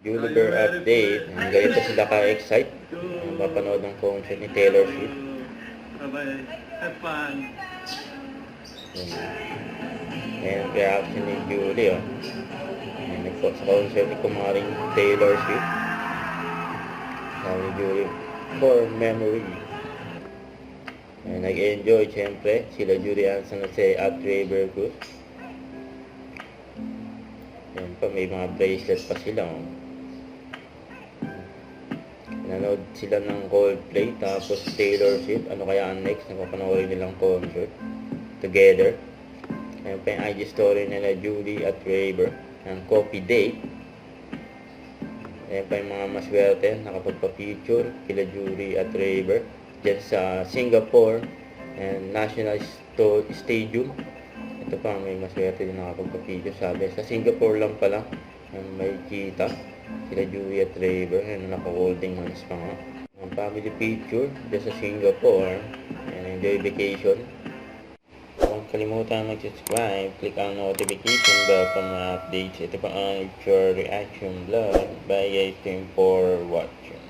Juliver update. Ganito sila ka-excite. Mapanood ng concert ni Taylor Swift. Have fun. Ayan, reaction ni Julie, oh. Ayan, sa concert ni kumaring Taylor Swift. Sabi ni Julie, for memory. Ayan, nag-enjoy, syempre. Sila Julie Anson at si at Raver Cruz. Ayan pa, may mga bracelet pa sila, oh. Nanood sila ng Coldplay, tapos Taylor Swift. Ano kaya ang next na papanoorin nilang concert together? Ayan pa yung IG story nila Julie at Raver ng coffee date. Ayan pa yung mga maswerte nakapagpa-feature kila Julie at Raver dyan sa Singapore and National Stadium. Ito pa, may maswerte din nakapagpa-feature. Sabi sa Singapore lang pala may kita sila Julie at Raver, and naka-holding hands pa nga. Ang family picture dyan sa Singapore, and enjoy vacation. Huwag kalimutan mag-subscribe, click ang notification bell para mga updates. Ito pa ang Pure Reaction Vlog. Bye guys, thank you for watching.